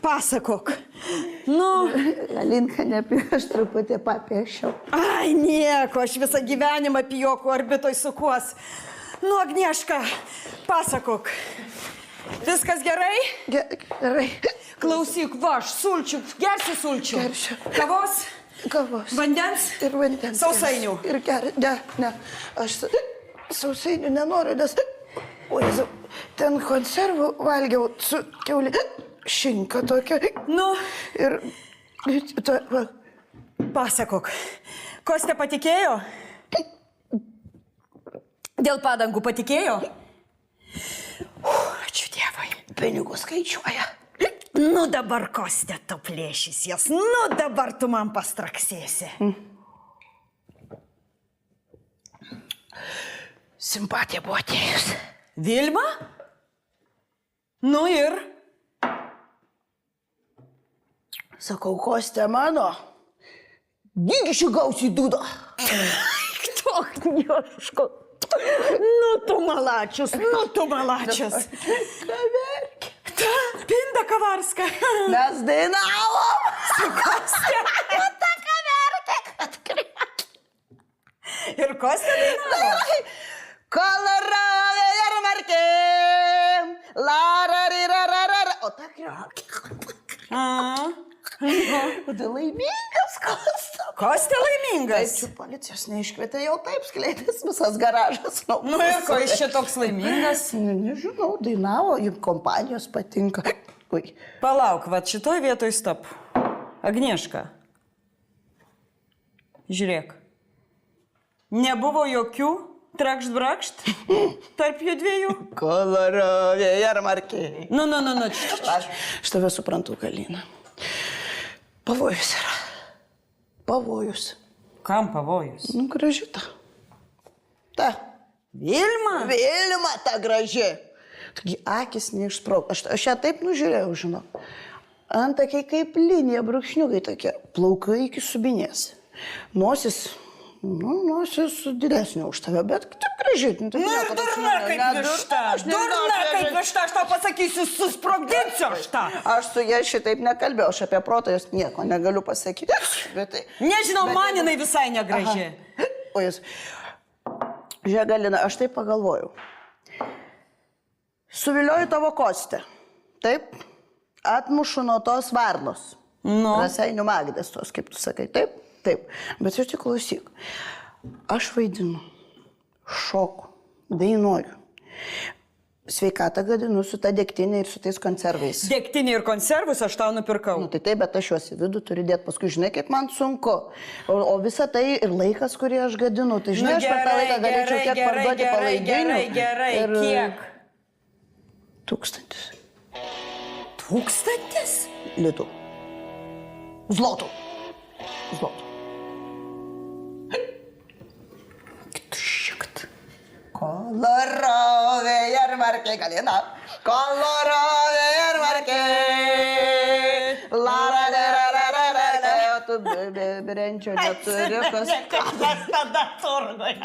pasakok. Nu. Alinka, aš truputį papiešiau. Ai, nieko, aš visą gyvenimą pijokų orbitoj sukuos. Nu, Agnieška, pasakok. Viskas gerai? Gerai. Klausyk, va, aš sulčių. Gersi sulčių? Gersiu. Kavos? Kavos. Vandens? Ir vandens. Sausainių? Ir ne. Aš sausainių nenoriu, nes... O, Jėzau, ten konservų valgiau su kiaulė. Šinka tokia. Nu? Ir... Va. Pasakok. Kostė patikėjo? Dėl padangų patikėjo? Ačiū Dievui. Pinigus skaičiuoja. Nu dabar, Kostė, tu plėšys jas. Nu dabar tu man pastraksėsi. Simpatija buvo atėjus. Vilma? Nu ir? Sakau, Kostė mano, gygišiu gausi dūdą. Kto, Agnieško? Nu tu malačius. Ką verki? Ta, Pinda Kavarska. Mes dainavom. Su Kostė. Ta ką verki? Ir Kostė dainavo? Koloravė ir markė. Lararararara. O ta kriokė. O tai laimingas Kostė. Kostė laimingas. Čia policijos neiškvietė, jau taip skleidės visas garažas. Nu ir ko jis čia toks laimingas? Nežinau, dainavo, jums kompanijos patinka. Ui. Palauk, va šitoj vietoj stop. Agnieška. Žiūrėk. Nebuvo jokių trakšt-brakšt tarp jų dviejų? Koloravė ir markė. Nu. Aš tave suprantu, Galina. Pavojus yra. Pavojus. Kam pavojus? Nu, graži ta. Ta. Vilma? Vilma ta graži. Taigi akis neišsprauk. Aš ją taip nužiūrėjau, žinau. Antakiai kaip linija, brūkšniukai tokie. Plaukai iki subinės. Nosis didesnė už tave, bet taip graži. Nu ir durna kaip višta. Durna kaip višta, aš tau pasakysiu, susprogdinsiu aš tą. Aš su ja šitaip nekalbėjau, aš apie protą jos nieko negaliu pasakyti. Nežinau, man jinai visai negraži. O jis, žiūrėk, Galina, aš taip pagalvojau. Suvilioju tavo Kostę. Taip, atmušu nuo tos varnos. Raseinių Magdės tos, kaip tu sakai, taip? Taip, bet aš tik klausyk. Aš vaidinu, šoku, dainuoju. Sveikatą gadinu su ta degtinė ir su tais konservais. Degtinė ir konservus aš tau nupirkau. Nu, tai taip, bet aš juos į vidų turiu dėti, paskui žinai, kaip man sunku. O visa tai ir laikas, kurį aš gadinu, tai žinai, aš per tą laiką galėčiau kiek parduoti palaidinių. Gerai, kiek? 1000. 1000? Litų. Zlotų. Koloravė ir markė, Galina. Koloravė ir markė. Larararararara. O tu brenčio neturi, kas... Kas tada turgoje?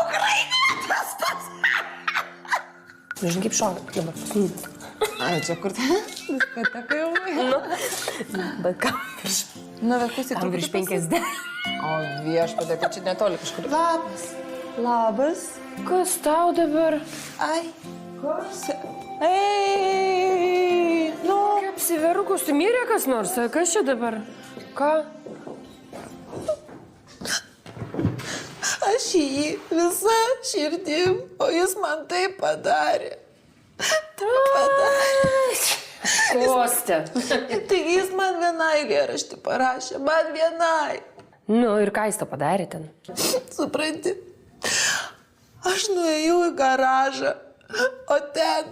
Ukrainietas tas. Žinai, kaip šoka dabar. Ai, čia kur tai? Kad taka jau. Bet ką virš? Nu, bet klausyk, tam virš 50. O viešpadė, kad čia netoli kažkur. Labas. Kas tau dabar? Ai. Kas? Ei. Nu. Kaip apsiverukus, tu mirė kas nors? Kas čia dabar? Ką? Aš jį visą širdim, o jis man tai padarė. Kostė. Tai jis man vienai eilėraštį parašė, man vienai. Nu, ir ką jis to padarė ten? Supranti, aš nuėjau į garažą, o ten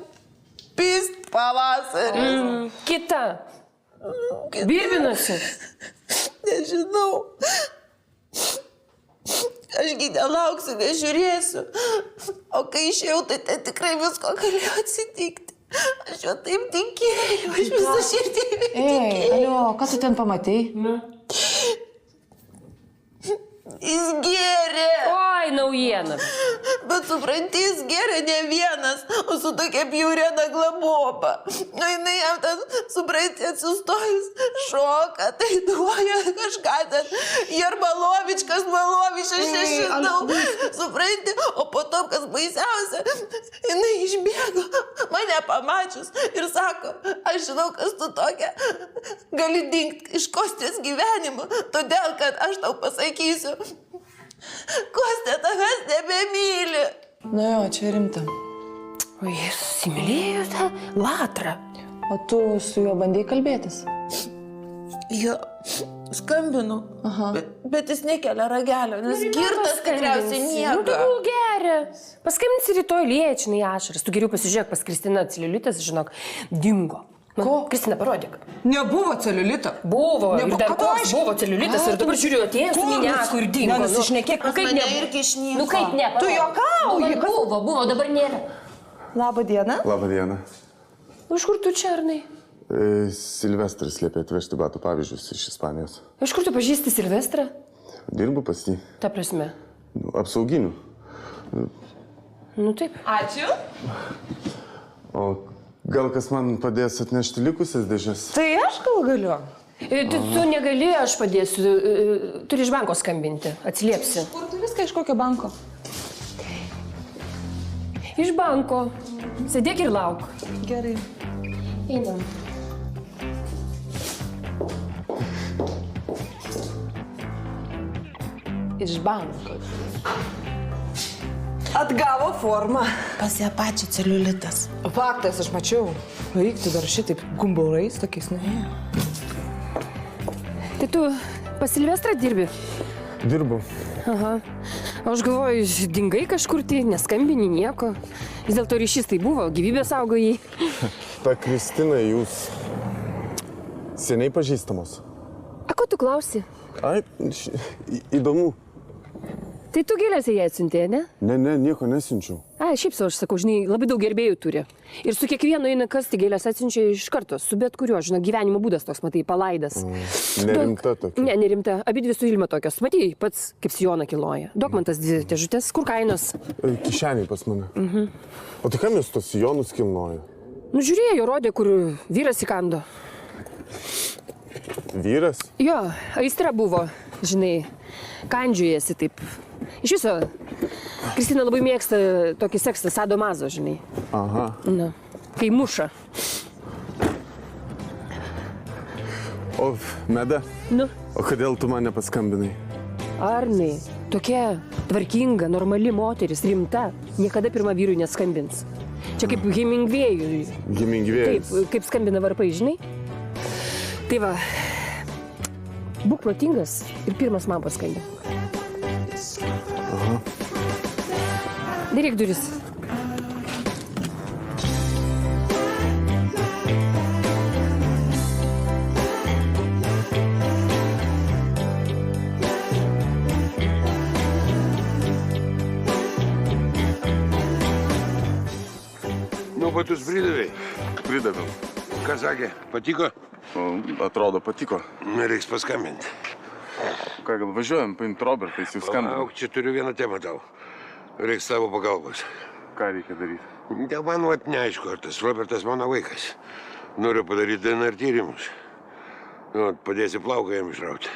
pist pavasaris. Kita. Birbinusi. Nežinau. Ašgi nelauksiu, nežiūrėsiu. O kai išėjau, tai ten tikrai visko galėjo atsitikti. Aš jo taip tikėjau, aš visą širdį tikėjau. Alio, ką tu ten pamatei? Jis gėrė. Oi, naujiena. Bet supranti, jis geria ne vienas, o su tokia bjaurė nagla boba. Nu, jinai jam ten, supranti, atsistojus, šoka, tai duoja kažką ten. Jarmalovičkas, Malovičas, nežinau. Supranti, o po to, kas baisiausia, jinai išbėgo, mane pamačius ir sako, aš žinau, kas tu tokia, gali dingti iš Kostės gyvenimo, todėl, kad aš tau pasakysiu, Kostė tavęs nebemyli. Nu jo, čia rimta. O jis įsimylėjo tą latrą. O tu su juo bandėjai kalbėtis? Jo, skambinu, bet jis nekelia ragelio, nes girtas tikriausiai Nu, nieko. tegul geria. Paskambinsi rytoj liečinai ašaras. Tu geriau pasižiūrėk pas Kristiną, celiulitas, žinok, dingo. Nu, Ko? Kristina, parodyk. Nebuvo celiulito. Buvo, ir Nebuvo. dar Ko koks aš- buvo celiulitas ir dabar žiūrėjau, atėjęs su miniaku ir dingo. Nenusišnekėk. Nu, kaip Mane ne- irgi išnyko. Nu kaip ne? Tu juokauji, kas- Buvo, dabar nėra. Labą dieną. Labą dieną. Iš kur tu čia, Arnai? Silvestras liepė atvežti batų pavyzdžius iš Ispanijos. Iš kur tu pažįsti Silvestrą? Dirbu pas jį. Ta prasme. Apsauginiu. Nu taip. Ačiū. O gal kas man padės atnešti likusias dėžes? Tai aš gal galiu. Tu negali, aš padėsiu. Turi iš banko skambinti. Atsiliepsi. Kur tu viską iš kokio banko? Iš banko. Sėdėk ir lauk. Gerai. Einam. Iš banko. Atgavo formą. Pas ją pačią celiulitas. Faktas, aš mačiau. Reiktų dar šitaip gumbaurais tokiais, ne? Tai tu pas Silvestrą dirbi? Dirbu. Aha. O aš galvoju, dingai kažkur tai, neskambini nieko. Vis dėlto ryšys tai buvo, gyvybė saugo jį. Ta Kristina, jūs seniai pažįstamos. A, ko tu klausi? Ai, įdomu. Tai tu gėlės į ją atsiuntė, ne? Ne, nieko nesiunčiau. A, šiaip savo, aš sakau, žinai, labai daug gerbėjų turi. Ir su kiekvienu eina kasti gėlės atsiunčia iš karto, su bet kuriuo, žinai, gyvenimo būdas toks, matai, palaidas. Nerimta tokia. Ne, nerimta. Abi dvi su Ilma tokios. Matai, pats kaip sijoną kiloja. Duok man tas dvi dėžutės. Kur kainos? Kišeniai pas mane. O tai kam jūs tos sijonus kilnoja? Nu, žiūrėjo, rodė, kur vyras įkando. Vyras? Jo, aistra buvo, žinai, kandžiujasi taip. Iš viso, Kristina labai mėgsta tokį seksą, sadomazo, žinai. Aha. Na, kai muša. O, Meda, Nu, o kodėl tu man nepaskambinai? Arnai, tokia tvarkinga, normali moteris, rimta, niekada pirmą vyrui neskambins. Čia kaip Hemingvėjui. Taip, Hemingvėjus. kaip skambina varpai, žinai. Tai va, būk protingas ir pirmas man paskambina. Daryk duris. Nu, batus pridavai. Pridaviau. Ką sakė? Patiko? Atrodo, patiko. Reiks paskambinti. Ką, gal važiuojam, paimti Robertą, jis jau skambina. Auk, čia turiu vieną temą tau. Reiks tavo pagalbos. Ką reikia daryti? Ne, man vat neaišku, ar tas Robertas mano vaikas. Noriu padaryti DNR tyrimus. Nu, padėsi plauką jam išrauti.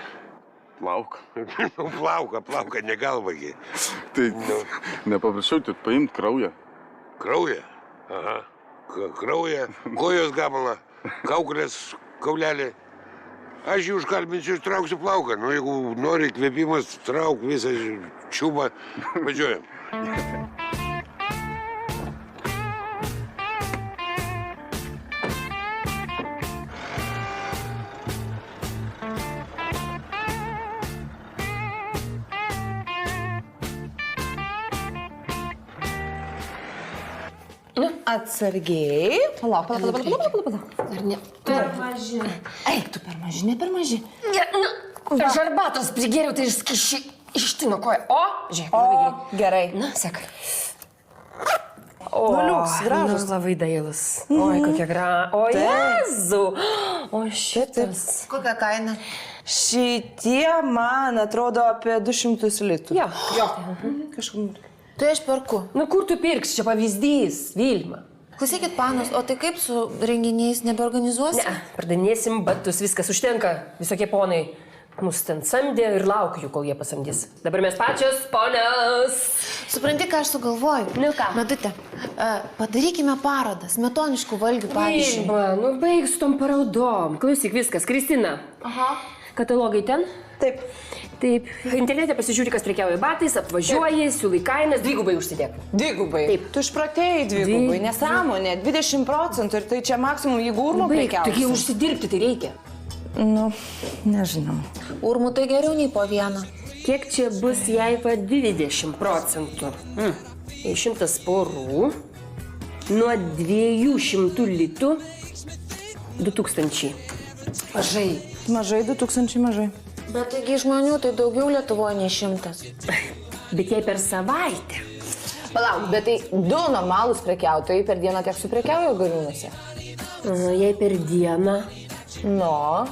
Lauk. Nu, plauką, ne galvagi. Tai nepaprašiau, tik paimti kraują. Kraują? Aha. Kraują, kojos gabalą, kaukolės kaulelį. Aš jį užkalbinsiu ir trauksiu plauką. Nu, jeigu nori kvėpimas, trauk visą čiubą. Važiuojam. Atsargiai. Palauk. Ar ne? Per maži. Eik, tu per maži, ne per maži. Aš arbatos prigėriau, tai ištino koją. O, žiūrėk, labai gerai. Gerai. Na, sek. Nu, liuks, gražus. Nu, labai dailus. Oi, kokia gra. O, Jezu. O šitas. Kokia kaina? Šitie, man atrodo, apie 200 litų. Jo. Kažkaip. Tai aš perku. Nu kur tu pirksi, čia pavyzdys, Vilma. Klausykit, panas, o tai kaip su renginiais nebeorganizuosi? Ne, pardavinėsim batus, viskas užtenka, visokie ponai. Mus ten samdė ir laukiu jų, kol jie pasamdys. Dabar mes pačios ponios. Supranti, ką aš sugalvoju? Nu ką? Medute, padarykime parodą, smetoniškų valgių, pavyzdžiui. Vilma, nu baig su tom parodom. Klausyk, viskas, Kristina. Aha. Katalogai ten? Taip. Taip. Internete pasižiūri, kas prekiauja batais, apvažiuoji, siūlai kainas, dvigubai užsidėk. Dvigubai. Taip. Tu išpratėjai dvigubai, nesąmonė, 20% ir tai čia maksimum, jeigu urmo prekiausi. Taigi užsidirbti tai reikia. Nu, nežinau. Urmų tai geriau nei po vieną. Kiek čia bus, jei pa 20%? Jei 100 porų, nuo 200 litų 2000. Mažai. Mažai, 2000 mažai. Bet taigi žmonių tai daugiau Lietuvoje nei 100. Bet jei per savaitę. Palauk, bet tai 2 normalūs prekiautojai per dieną tiek suprekiauja gariūnuose. Jei per dieną. No.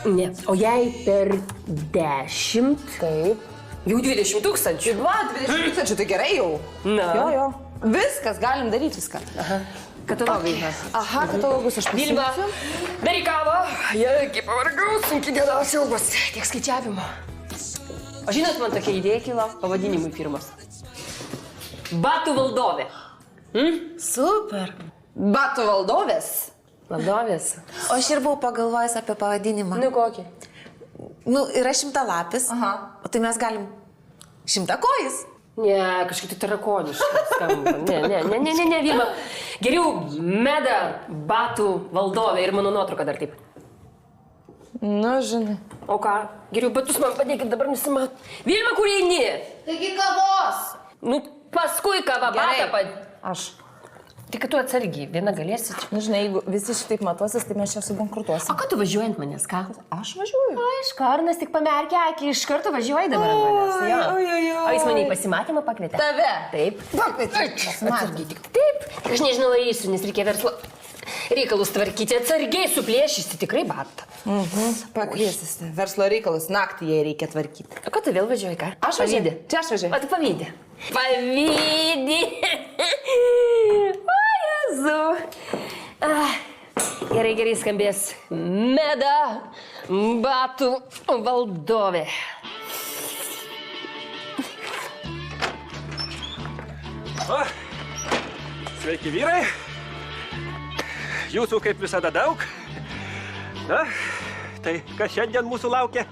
Ne. O jei per 10. Taip. Jau 20 000. 20 000, tai gerai jau. Na. Jo. Viskas, galim daryti viską. Katalogai. Aha, katalogus aš Vilma, pasiimsiu. daryk kavą. Jei, pavargau, sunkiai dienos ilgos. Tiek skaičiavimo. O žinot, man tokia idėja kilo pavadinimui firmos. Batų valdovė. Super. Batų valdovės. Valdovės? O aš ir buvau pagalvojęs apie pavadinimą. Nu kokį? Nu, yra 100 lapis. Aha. O tai mes galim 100 kojis. Ne, kažkaip tai tarakoniškai skamba. Ne, Vilma. Geriau Meda batų valdovė ir mano nuotrauka dar taip. Nu, žinai. O ką? Geriau batus man padėkit, dabar nusimat. Vilma, kur eini? Taigi kavos. Nu, paskui kavą batą pad... Aš. Tik kad tu atsargiai, viena galėsit. Nu, žinai, jeigu visi šitaip matosis, tai mes čia subankrutuosim. O ką tu važiuoji ant manęs, ką? Aš važiuoju. Aišku, Arnas tik pamerkia akį, iš karto važiuoji dabar ant manęs. Jo. Oi. O jis mane į pasimatymą pakvietė? Tave. Taip. Pakvietė. Atsargiai tik. Taip. Aš nežinau, eisiu, nes reikia verslo reikalus tvarkyti. Atsargiai suplėšysi tikrai batą. Pakviesite. Verslo reikalus naktį jai reikia tvarkyti. O ką tu vėl važiuoji, ką? Aš važiuoju. Čia aš važiuoju. O tu pavydi. Pavydi. O, Jezu. Gerai skambės. Meda batų valdovė. O, sveiki vyrai. Jūsų kaip visada daug. Na, tai kas šiandien mūsų laukia?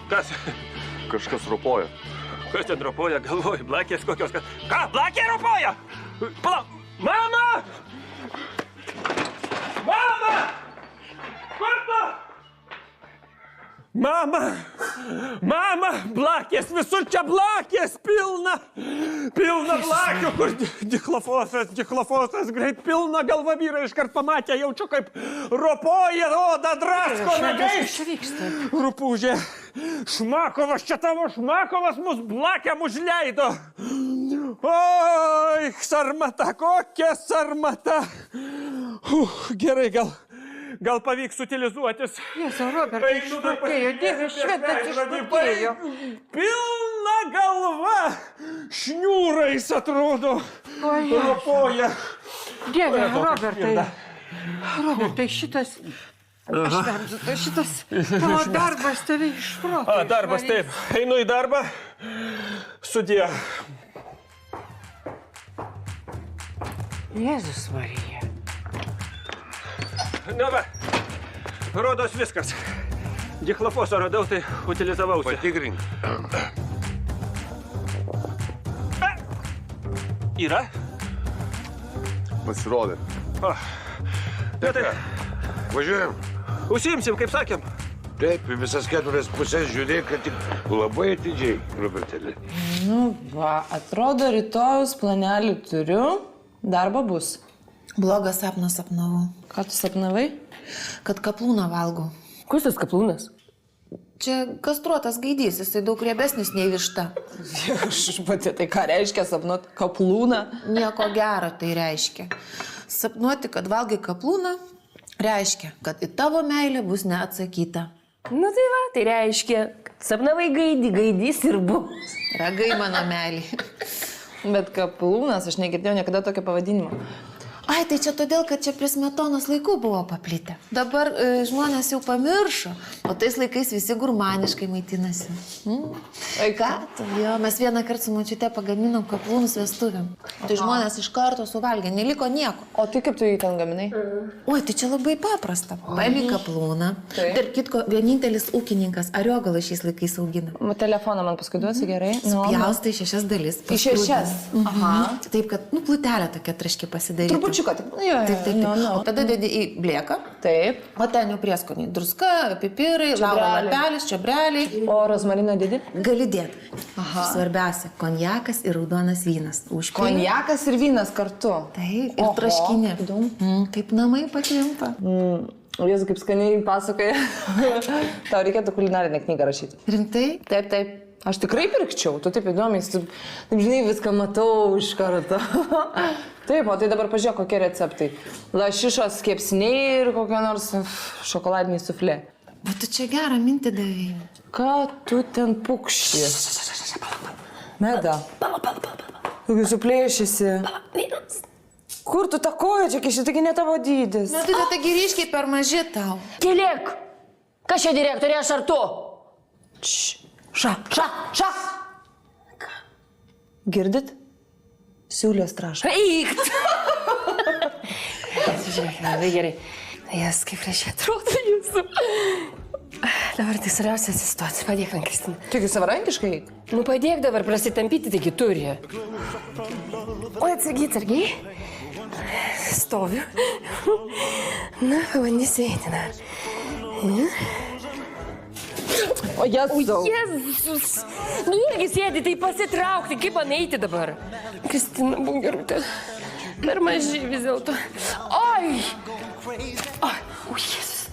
Kas? Kažkas ropoja. Kas ten ropoja? Galvoju, blakės kokios. Ką? Blakė ropoja? Palauk. Mama! Mama! Kur tu? Mama! Blakės, visur čia blakės pilna! Pilna blakių, kur diklofosas, greit pilna galva vyrai iškart pamatė, jaučiu kaip ropoja, oda drasko nagais. Rupūžė, Šmakovas, čia tavo Šmakovas mus blakiam užleido. Oi, sarmata, kokia sarmata. Gerai, gal pavyks utilizuotis. Jėzau, Robertai, išprotėjo, Dievas šventas išprotėjo. Pilna galva, šniūrais atrodo, ropoja. Dieve, Robertai, šitas tavo darbas tave išproto. Darbas, taip. Einu į darbą. Sudie. Jėzus Marija. Na va, rodos viskas. Dichlofoso radau, tai utilizavausi. Patikrink. Yra? Pasirodė. O, na tai, Važiuojam. užsiimsim, kaip sakėm. Taip, į visas 4 pusės žiūrėk, kad tik labai atidžiai, Robertelė. Nu, va, atrodo, rytojus planelį turiu. Darbo bus. Blogas sapnas sapnavau. Ką tu sapnavai? Kad kaplūną valgau. Kus tas kaplūnas? Čia kastruotas gaidys, jisai daug riebesnis nei višta. Aš pati, tai ką reiškia sapnuoti kaplūną? Nieko gero tai reiškia. Sapnuoti, kad valgai kaplūną Reiškia, kad į tavo meilę bus neatsakyta. Nu tai va, tai reiškia, kad sapnavai gaidys ir bus. Ragai mano meilį. Bet Kaplūnas, aš negirdėjau niekada tokio pavadinimo. Ai, tai čia todėl, kad čia prie Smetonos laikų buvo paplitę. Dabar žmonės jau pamiršo, o tais laikais visi gurmaniškai maitinasi. Ką? Jo, mes vieną kartą su močiute pagaminom kaplūnus vestuvėm. Tai žmonės iš karto suvalgė, neliko nieko. O tai kaip tu jį ten gaminai? Oi, tai čia labai paprasta. Paimi kaplūną. Tarp kitko, vienintelis ūkininkas Ariogalas šiais laikais augina. Telefoną man paskui duosi, gerai? Pjaustai 6 dalis. Į 6? Aha. Taip, kad, plutelė tokia traški pasidaryti. Trupučiuką, taip. O tada dedi į blėką. Taip. O ten jau prieskoniai. Druska, pipirai, lauro lapelis, čiobreliai. O rozmariną dėdi? Gali dėti. Svarbiausia, konjakas ir raudonas vynas. Konjakas ir vynas kartu. Taip, ir traškinė. Kaip namai pakvimpa. O Jėzu, kaip skaniai pasakoja. Tau reikėtų kulinarinę knygą rašyti. Rimtai? Taip. Aš tikrai pirkčiau, tu taip įdomiai, tu, žinai, viską matau iš karto. Taip, o tai dabar pažiūrėk, kokie receptai. Lašišos kepsniai ir kokie nors šokoladiniai suflė. Bet tu čia gerą mintį davėjai. Ką tu ten pukšti? Meda. Tu suplėšysi. Kur tu tą koją čia kiši, taigi ne tavo dydis. Na, tai taigi ryškiai per maži tau. Tylėk! Kas čia direktorė, aš ar tu? Ša! Girdit? Siūlės traška. Eikt! Žiūrėk, labai gerai. Jas, kaip gražiai atrodo jūsų. Dabar tai svarbiausia atsistoti. Padėk man, Kristina. Taigi savarankiškai? Nu, padėk dabar prasitampyti, taigi turi. Oi, atsargiai. Stoviu. Na, pabandysiu eiti dar. O Jėzus. Jėzus. Nu, irgi sėdi, tai pasitraukti. Kaip man eiti dabar? Kristina, būk gerutė. Per maži vis dėlto. Oi! O, Jėzus.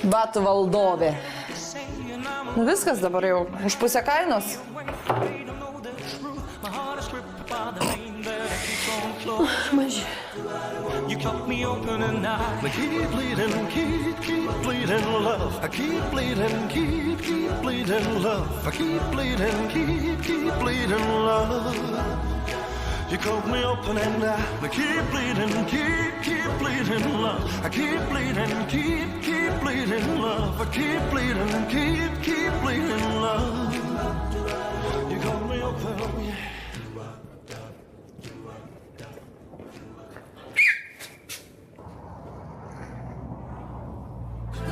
Batų valdovė. Nu viskas dabar jau už pusę kainos. Maži. You cut me open and I keep bleeding, keep bleeding love. I keep bleeding, keep bleeding love. I keep bleeding, keep bleeding love. You cut me open and I keep bleeding, keep bleeding love. I keep bleeding, keep bleeding love. I keep bleeding, keep bleeding love. You cut me open, oh yeah.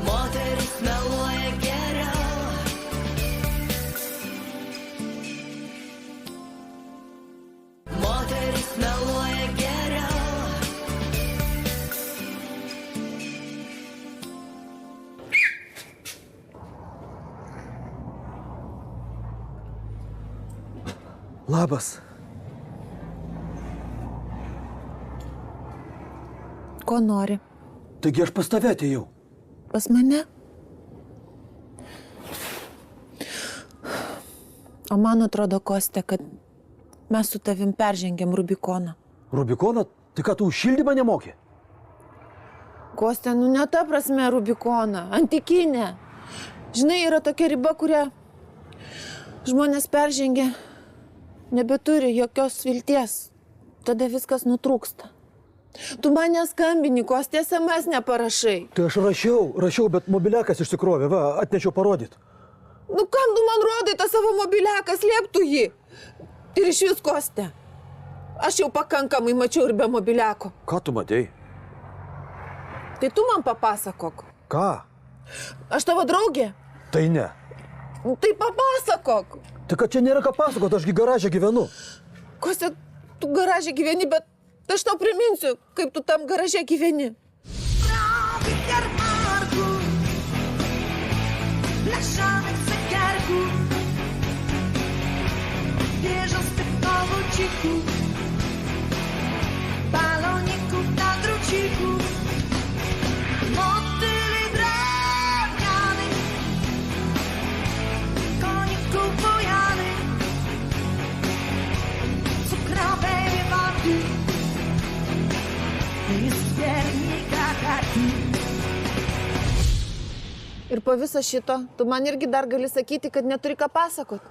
Moteris meluoja geriau. Moteris meluoja geriau. Labas. Ko nori? Taigi aš pas tave atėjau. Pas mane? O man atrodo, Kostė, kad mes su tavim peržengėm Rubikoną. Rubikoną? Tai ką, tu už šildymą nemoki? Kostė, nu ne ta prasme Rubikoną, antikinė. Žinai, yra tokia riba, kurią žmonės peržengia, nebeturi jokios vilties. Tada viskas nutrūksta. Tu man neskambini, Kostė, SMS neparašai. Tai aš rašiau, bet mobiliakas išsikrovė, va, atnešiau parodyt. Nu kam tu man rodai tą savo mobiliaką, slėptų jį? Ir iš vis, Kostė. Aš jau pakankamai mačiau ir be mobiliako. Ką tu matei? Tai tu man papasakok. Ką? Aš tavo draugė? Tai ne. Tai papasakok. Tai kad čia nėra ką pasakot, ašgi garaže gyvenu. Kostė, tu garaže gyveni, bet aš tau priminsiu, kaip tu tam garaže gyveni. Baloników na druciku, motyli drewnianych, koników bojanych, cukrowej wody i z piernika Ir po viso šito, tu man irgi dar gali sakyti, kad neturi ką pasakot.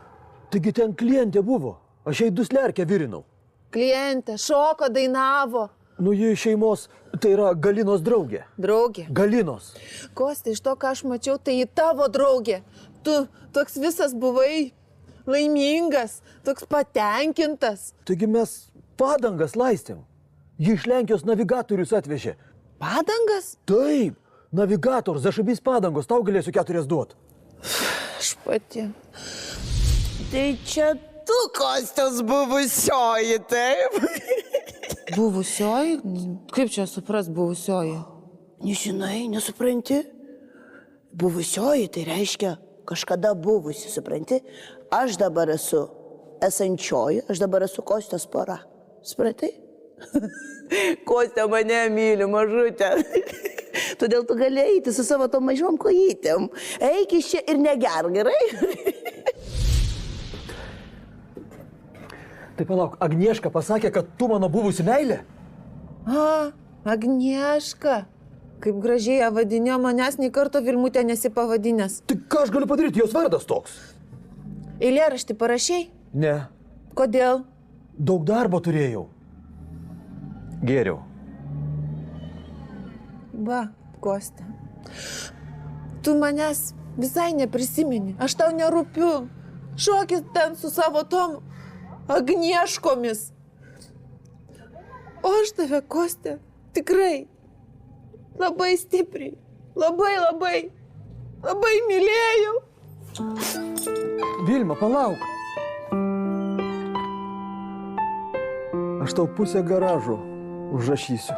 Taigi ten klientė buvo. Aš jai duslerkę virinau. Klientė, šoko, dainavo. Nu, ji šeimos, tai yra Galinos draugė. Draugė. Galinos. Kostė, iš to, ką aš mačiau, tai ji tavo draugė. Tu toks visas buvai laimingas, toks patenkintas. Taigi mes padangas laistėm. Ji iš Lenkijos navigatorius atvežė. Padangas? Taip, navigator, zašabys padangos, tau galėsiu 4 duot. Aš pati. Tai čia tu, Kostas, buvusioji, taip? Buvusioji? Kaip čia supras buvusioji? Nežinai, nesupranti? Buvusioji tai reiškia kažkada buvusi, supranti? Aš dabar esu esančioji, aš dabar esu Kostas pora. Supratai? Kostė mane myli, mažutė. Todėl tu gali eiti su savo tom mažom kojytėm. Eik iš čia ir negerk, gerai? Tai palauk, Agnieška pasakė, kad tu mano buvusi meilė? A, Agnieška. Kaip gražiai ją vadinėjo, manęs nei karto Vilmutė nesipavadinęs. Tai ką aš galiu padaryti, jos vardas toks? Eilėraštį parašei? Ne, Kodėl? daug darbo turėjau. Geriau. Va, Kostė. Tu manęs visai neprisimeni. Aš tau nerūpiu. Šokis ten su savo tom Agnieškomis. O aš tave, Kostė, tikrai labai stipriai, labai mylėjau. Vilma, palauk. Aš tau pusę garažo užrašysiu.